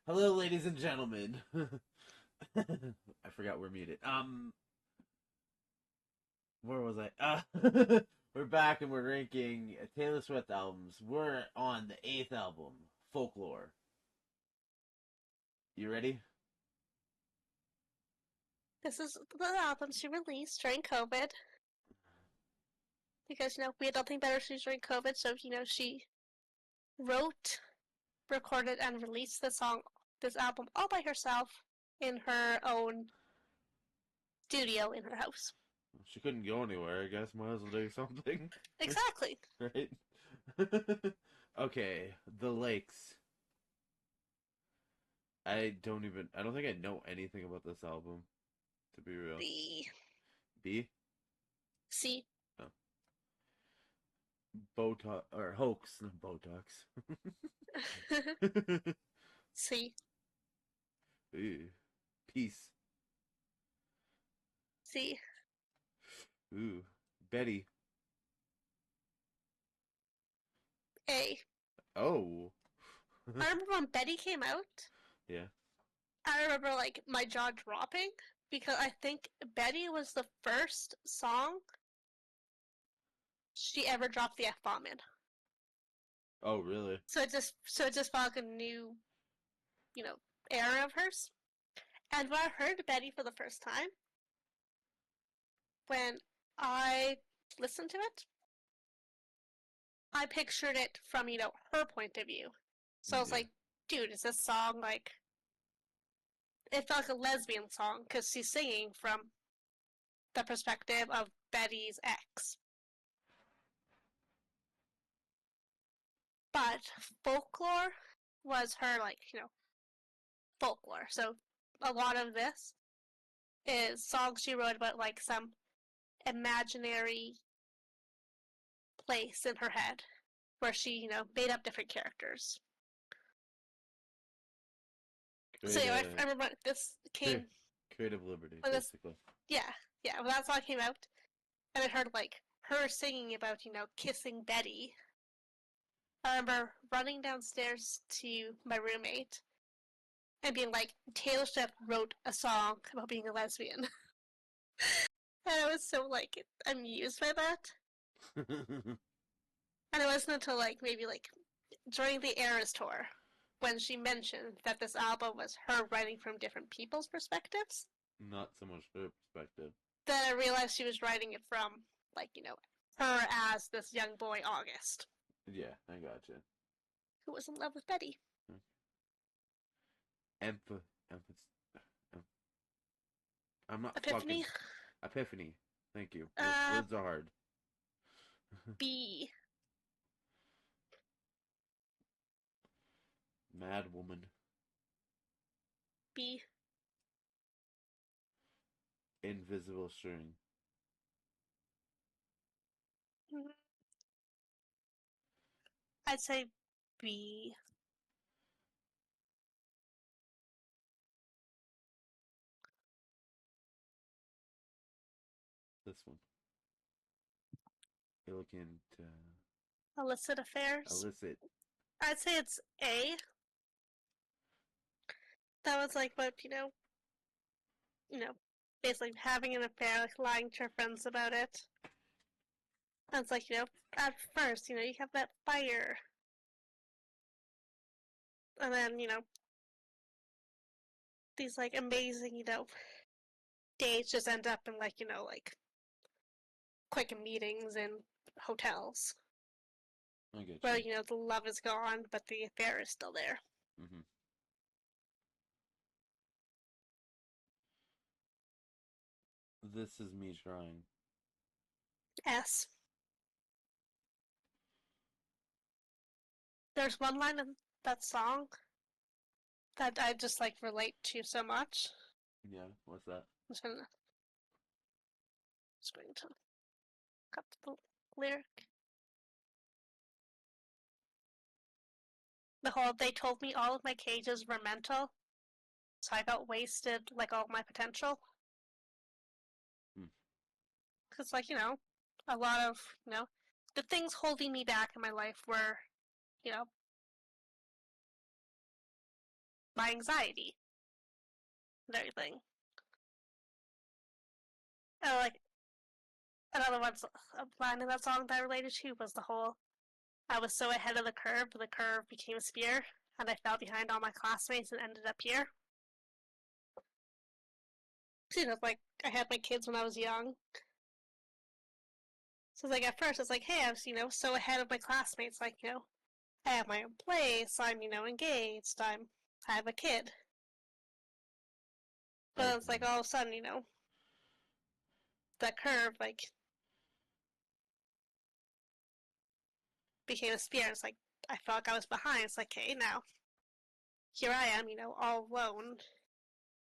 Hello, ladies and gentlemen. I forgot we're muted. Where was I? We're back and we're ranking Taylor Swift albums. We're on the eighth album, Folklore. You ready? This is the album she released during COVID because we had nothing better to do during COVID, so she wrote, recorded, and released this album all by herself in her own studio in her house. She couldn't go anywhere. I guess might as well do something, Exactly. right? Okay, The Lakes. I don't even. I don't think I know anything about this album. To be real. The B. C. Oh. Botox or hoax, not Botox. C. Ooh. Peace. C. Ooh. Betty. A. Oh. I remember when Betty came out, Yeah. I remember my jaw dropping because I think Betty was the first song she ever dropped the F bomb in. Oh, really? So it just felt like a new, you know, era of hers. And when I heard Betty for the first time, when I listened to it, I pictured it from, her point of view. So I was Yeah. like, dude, is this song like it felt like a lesbian song because she's singing from the perspective of Betty's ex. But folklore was her folklore. So a lot of this is songs she wrote about like some imaginary place in her head where she, made up different characters. So Create I a remember this cre- came creative liberty, when this basically. yeah, yeah, when that song came out and I heard like her singing about, kissing Betty. I remember running downstairs to my roommate and being like, Taylor Swift wrote a song about being a lesbian. And I was so amused by that. And it wasn't until maybe during the Eras tour when she mentioned that this album was her writing from different people's perspectives Not so much her perspective. that I realized she was writing it from her as this young boy August Yeah, I gotcha. who was in love with Betty. Emph. Emph. I'm not fucking Epiphany. epiphany. Thank you. Uh, Words are hard. B. Mad woman. B. Invisible string. I'd say B. This one. Illicant. Illicit affairs. Illicit. I'd say it's A. That was about you know, basically having an affair, lying to your friends about it. And it's at first, you have that fire. And then, these amazing, dates just end up in quick meetings in hotels. I get Where, you. the love is gone, but the affair is still there. Mm-hmm. This is me trying. S. There's one line in that song that I just relate to so much. Yeah, what's that? I'm just going to cut the lyric. The whole they told me all of my cages were mental, so I got wasted like all my potential. Hmm. Because a lot of the things holding me back in my life were you know my anxiety and everything. And like another line in that song that I related to was the whole I was so ahead of the curve became a spear, and I fell behind all my classmates and ended up here. You know, like I had my kids when I was young. So it's like at first it's like, hey, I was, so ahead of my classmates, like, I have my own place, I'm, engaged, I have a kid. But it's like all of a sudden, that curve like became a spear. And it's like I felt like I was behind. It's like, hey, now here I am, all alone.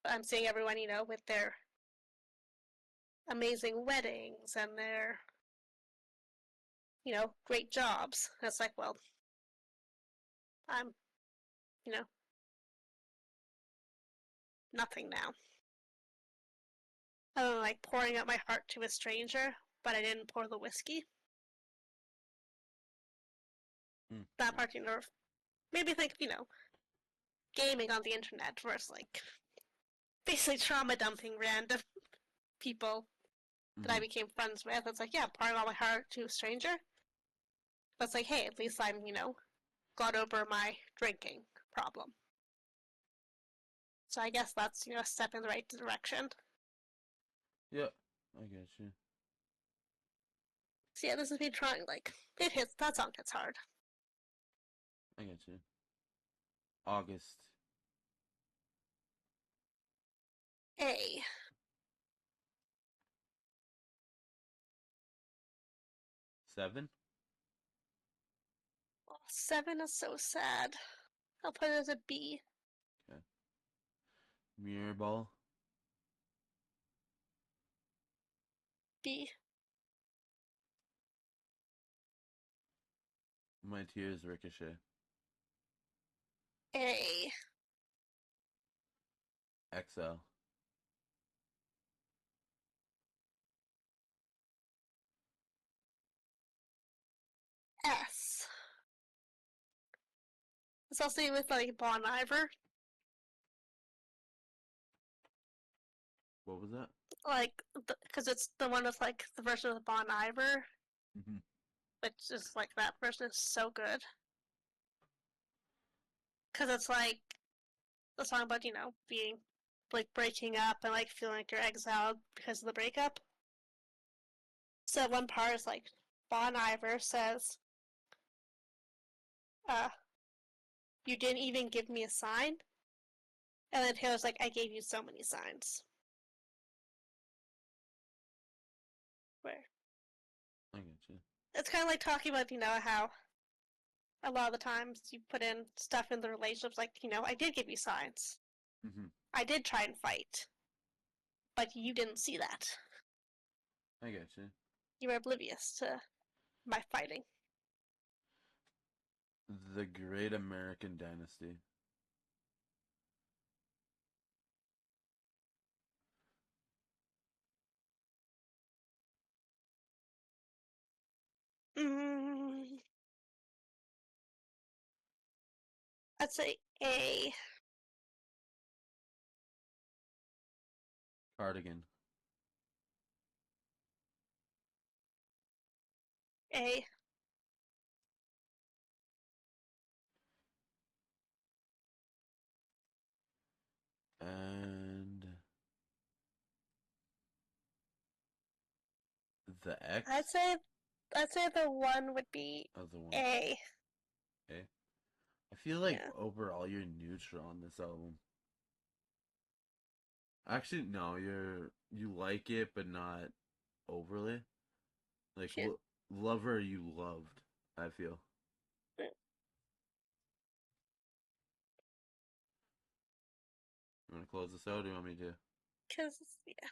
But I'm seeing everyone, with their amazing weddings and their, great jobs. And it's like, well, I'm, you know, nothing now. I don't know, like pouring out my heart to a stranger, but I didn't pour the whiskey. That part, made me think, gaming on the internet versus like basically trauma dumping random people that I became friends with. It's like, yeah, pouring out my heart to a stranger. But it's like, hey, at least I'm, got over my drinking problem. So I guess that's, a step in the right direction. Yep, I get you. So yeah, this is me trying, like, that song hits hard. I get you. August. A. 7? 7 is so sad. I'll put it as a B. Okay. Mirror Ball. B. My Tears Ricochet. A. XL. S. It's also with, like, Bon Iver. What was that? Like, because it's the one with, like, the version of Bon Iver. Mm-hmm. Which is, like, that version is so good. Because it's, like, the song about, being, like, breaking up and, like, feeling like you're exiled because of the breakup. So one part is, like, Bon Iver says, you didn't even give me a sign. And then Taylor's like, I gave you so many signs. Where? I get you. It's kind of like talking about, how a lot of the times you put in stuff in the relationships, like, I did give you signs. Mm-hmm. I did try and fight. But you didn't see that. I get you. You were oblivious to my fighting. The Great American Dynasty. Mm, I'd say A. Cardigan. A. And the X? I'd say the one would be Oh, the one. A. Okay. I feel like overall you're neutral on this album. Actually, no, you like it, but not overly. Like Lover, you loved. I feel. You want to close this out, or do you want me to? Because, yeah.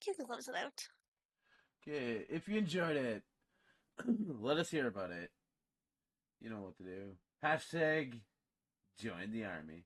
He loves it out. Okay, if you enjoyed it, let us hear about it. You know what to do. Hashtag join the army.